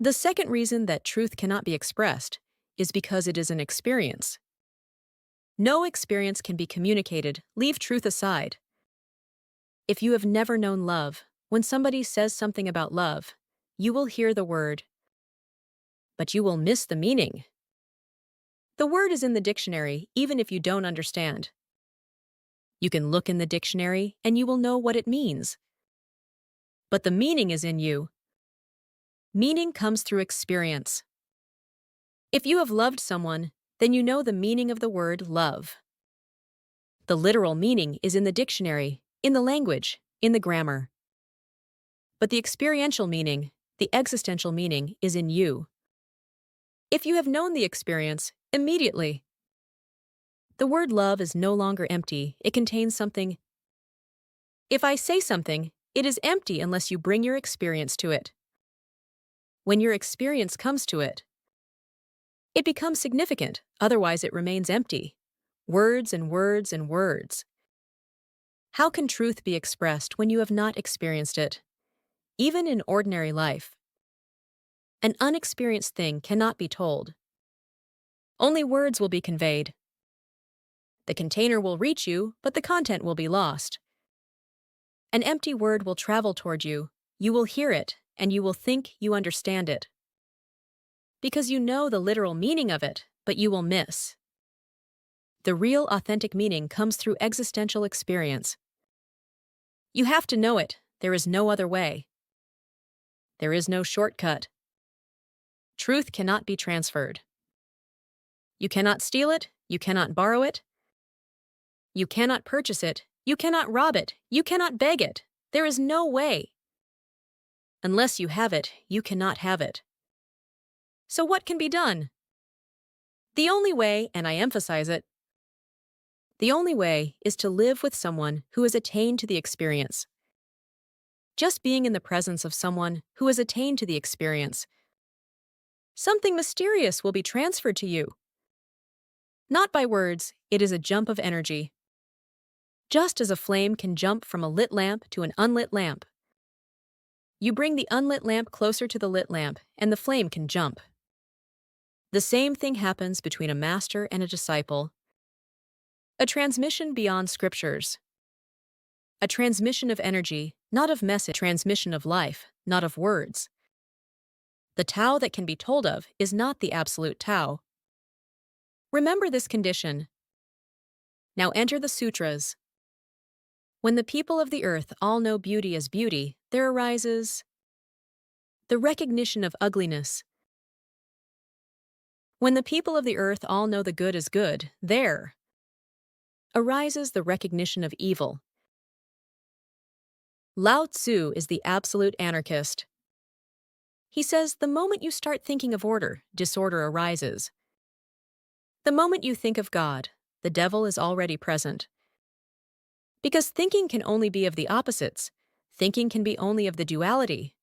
The second reason that truth cannot be expressed is because it is an experience. No experience can be communicated, leave truth aside. If you have never known love, when somebody says something about love, you will hear the word, but you will miss the meaning. The word is in the dictionary, even if you don't understand. You can look in the dictionary and you will know what it means. But the meaning is in you. Meaning comes through experience. If you have loved someone, then you know the meaning of the word love. The literal meaning is in the dictionary, in the language, in the grammar. But the experiential meaning, the existential meaning, is in you. If you have known the experience, immediately. The word love is no longer empty, it contains something. If I say something, it is empty unless you bring your experience to it. When your experience comes to it, it becomes significant, otherwise it remains empty. Words and words and words. How can truth be expressed when you have not experienced it? Even in ordinary life, an unexperienced thing cannot be told. Only words will be conveyed. The container will reach you, but the content will be lost. An empty word will travel toward you, you will hear it, and you will think you understand it. Because you know the literal meaning of it, but you will miss. The real authentic meaning comes through existential experience. You have to know it, there is no other way. There is no shortcut. Truth cannot be transferred. You cannot steal it, you cannot borrow it. You cannot purchase it, you cannot rob it, you cannot beg it. There is no way. Unless you have it, you cannot have it. So what can be done? The only way, and I emphasize it, the only way is to live with someone who has attained to the experience. Just being in the presence of someone who has attained to the experience. Something mysterious will be transferred to you. Not by words, it is a jump of energy. Just as a flame can jump from a lit lamp to an unlit lamp. You bring the unlit lamp closer to the lit lamp, and the flame can jump. The same thing happens between a master and a disciple. A transmission beyond scriptures. A transmission of energy, not of message. Transmission of life, not of words. The Tao that can be told of is not the absolute Tao. Remember this condition. Now enter the sutras. When the people of the earth all know beauty as beauty, there arises the recognition of ugliness. When the people of the earth all know the good as good, there arises the recognition of evil. Lao Tzu is the absolute anarchist. He says the moment you start thinking of order, disorder arises. The moment you think of God, the devil is already present. Because thinking can only be of the opposites, thinking can be only of the duality.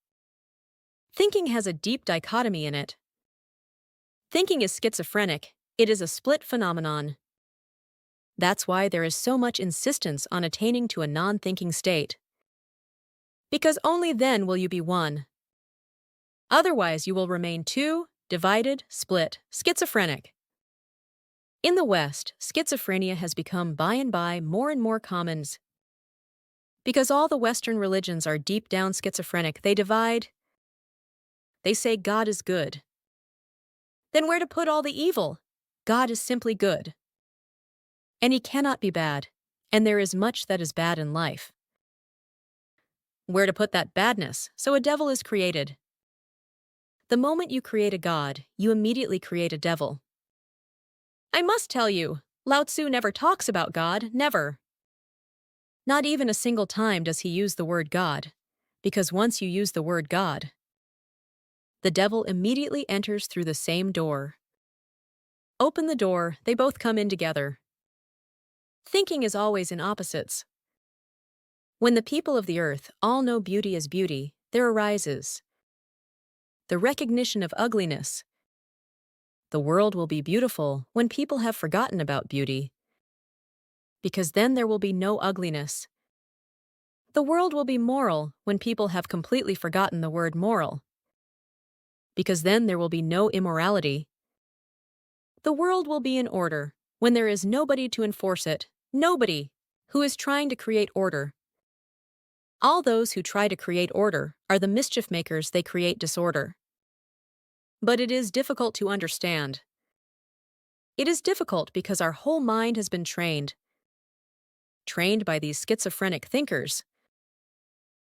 Thinking has a deep dichotomy in it. Thinking is schizophrenic, it is a split phenomenon. That's why there is so much insistence on attaining to a non-thinking state. Because only then will you be one. Otherwise, you will remain two, divided, split, schizophrenic. In the West, schizophrenia has become by and by more and more common. Because all the Western religions are deep down schizophrenic, they divide. They say God is good. Then where to put all the evil? God is simply good. And he cannot be bad, and there is much that is bad in life. Where to put that badness? So a devil is created. The moment you create a God, you immediately create a devil. I must tell you, Lao Tzu never talks about God, never. Not even a single time does he use the word God, because once you use the word God, the devil immediately enters through the same door. Open the door, they both come in together. Thinking is always in opposites. When the people of the earth all know beauty as beauty, there arises the recognition of ugliness. The world will be beautiful when people have forgotten about beauty, because then there will be no ugliness. The world will be moral when people have completely forgotten the word moral, because then there will be no immorality. The world will be in order when there is nobody to enforce it, nobody who is trying to create order. All those who try to create order are the mischief makers, they create disorder. But it is difficult to understand. It is difficult because our whole mind has been trained by these schizophrenic thinkers.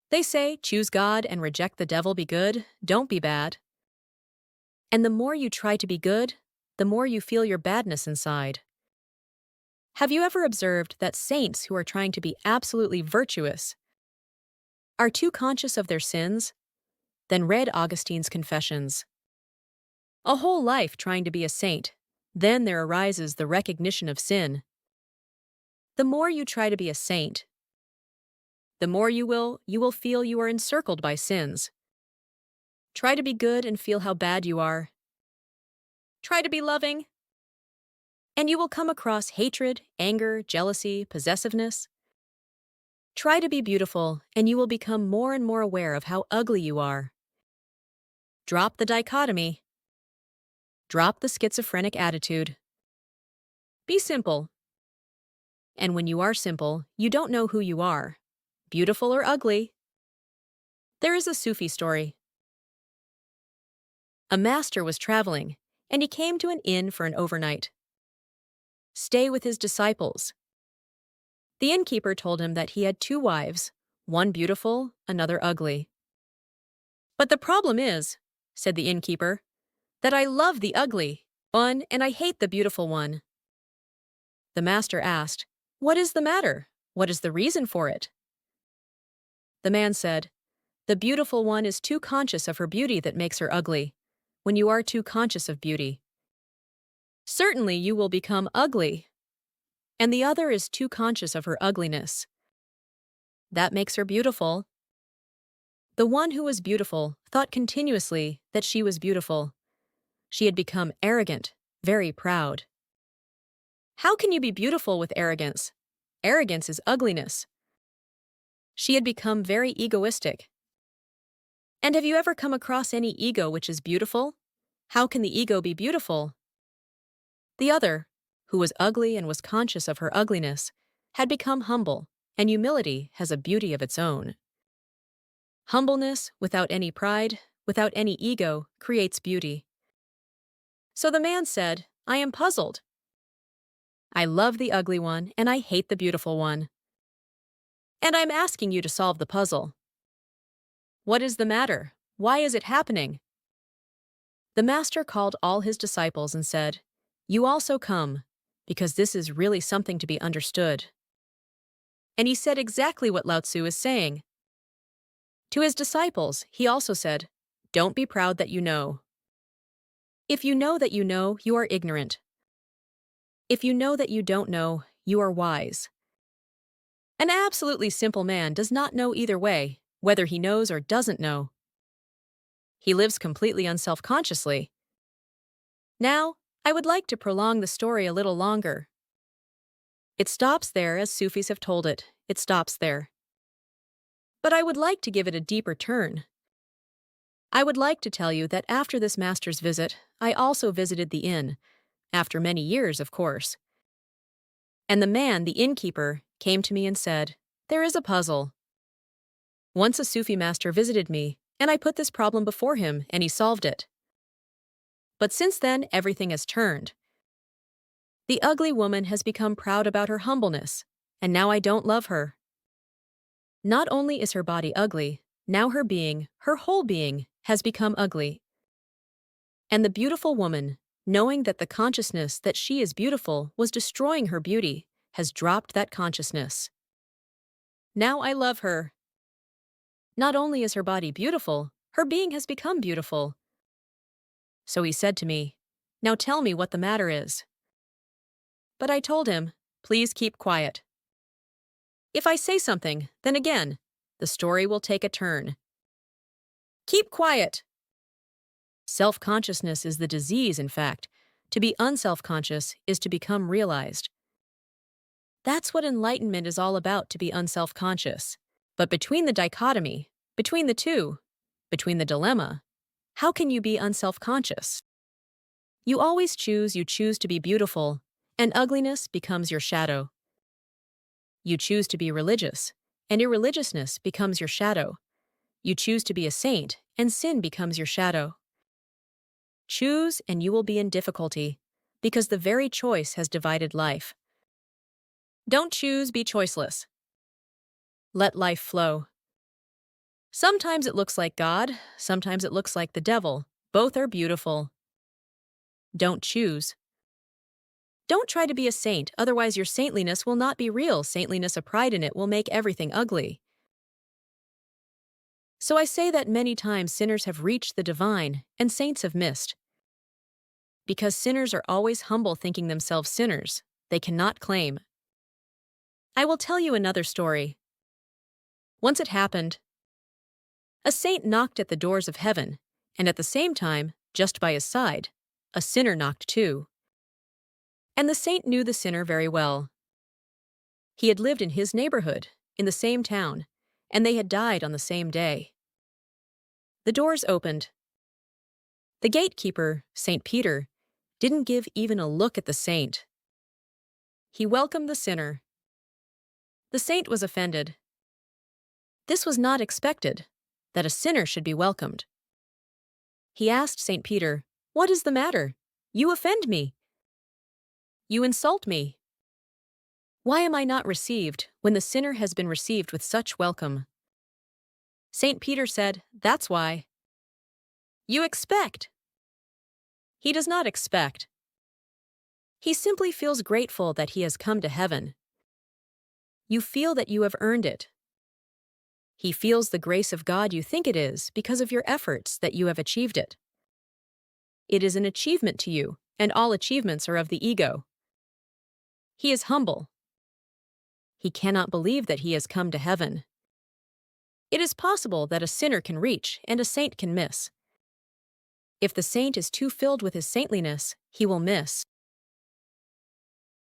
They say, choose God and reject the devil, be good, don't be bad. And the more you try to be good, the more you feel your badness inside. Have you ever observed that saints who are trying to be absolutely virtuous are too conscious of their sins? Then read Augustine's Confessions. A whole life trying to be a saint, then there arises the recognition of sin. The more you try to be a saint, the more you will feel you are encircled by sins. Try to be good and feel how bad you are. Try to be loving, and you will come across hatred, anger, jealousy, possessiveness. Try to be beautiful, and you will become more and more aware of how ugly you are. Drop the dichotomy. Drop the schizophrenic attitude. Be simple. And when you are simple, you don't know who you are, beautiful or ugly. There is a Sufi story. A master was traveling, and he came to an inn for an overnight stay with his disciples. The innkeeper told him that he had 2 wives, one beautiful, another ugly. But the problem is, said the innkeeper, that I love the ugly one and I hate the beautiful one. The master asked, what is the matter? What is the reason for it? The man said, the beautiful one is too conscious of her beauty that makes her ugly. When you are too conscious of beauty, certainly you will become ugly. And the other is too conscious of her ugliness. That makes her beautiful. The one who was beautiful thought continuously that she was beautiful. She had become arrogant, very proud. How can you be beautiful with arrogance? Arrogance is ugliness. She had become very egoistic. And have you ever come across any ego which is beautiful? How can the ego be beautiful? The other, who was ugly and was conscious of her ugliness, had become humble, and humility has a beauty of its own. Humbleness, without any pride, without any ego, creates beauty. So the man said, I am puzzled. I love the ugly one, and I hate the beautiful one. And I'm asking you to solve the puzzle. What is the matter? Why is it happening? The master called all his disciples and said, you also come, because this is really something to be understood. And he said exactly what Lao Tzu is saying. To his disciples, he also said, don't be proud that you know. If you know that you know, you are ignorant. If you know that you don't know, you are wise. An absolutely simple man does not know either way, whether he knows or doesn't know. He lives completely unself-consciously. Now, I would like to prolong the story a little longer. It stops there as Sufis have told it. It stops there. But I would like to give it a deeper turn. I would like to tell you that after this master's visit, I also visited the inn, after many years, of course. And the man, the innkeeper, came to me and said, there is a puzzle. Once a Sufi master visited me, and I put this problem before him, and he solved it. But since then, everything has turned. The ugly woman has become proud about her humbleness, and now I don't love her. Not only is her body ugly, now her being, her whole being, has become ugly. And the beautiful woman, knowing that the consciousness that she is beautiful was destroying her beauty, has dropped that consciousness. Now I love her. Not only is her body beautiful, her being has become beautiful. So he said to me, now tell me what the matter is. But I told him, please keep quiet. If I say something, then again, the story will take a turn. Keep quiet. Self-consciousness is the disease, in fact. To be unself-conscious is to become realized. That's what enlightenment is all about, to be unself-conscious. But between the dichotomy, between the two, between the dilemma, How can you be unself-conscious? You choose to be beautiful, and ugliness becomes your shadow. You choose to be religious, and irreligiousness becomes your shadow. You choose to be a saint, and sin becomes your shadow. Choose, and you will be in difficulty, because the very choice has divided life. Don't choose, be choiceless. Let life flow. Sometimes it looks like God, sometimes it looks like the devil. Both are beautiful. Don't choose. Don't try to be a saint, otherwise your saintliness will not be real. Saintliness, a pride in it, will make everything ugly. So I say that many times sinners have reached the divine, and saints have missed. Because sinners are always humble, thinking themselves sinners, they cannot claim. I will tell you another story. Once it happened, a saint knocked at the doors of heaven, and at the same time, just by his side, a sinner knocked too. And the saint knew the sinner very well. He had lived in his neighborhood, in the same town, and they had died on the same day. The doors opened. The gatekeeper, St. Peter, didn't give even a look at the saint. He welcomed the sinner. The saint was offended. This was not expected, that a sinner should be welcomed. He asked St. Peter, "What is the matter? You offend me. You insult me. Why am I not received when the sinner has been received with such welcome?" St. Peter said, "That's why. You expect." He does not expect. He simply feels grateful that he has come to heaven. You feel that you have earned it. He feels the grace of God you think it is because of your efforts that you have achieved it. It is an achievement to you, and all achievements are of the ego. He is humble. He cannot believe that he has come to heaven. It is possible that a sinner can reach and a saint can miss. If the saint is too filled with his saintliness, he will miss.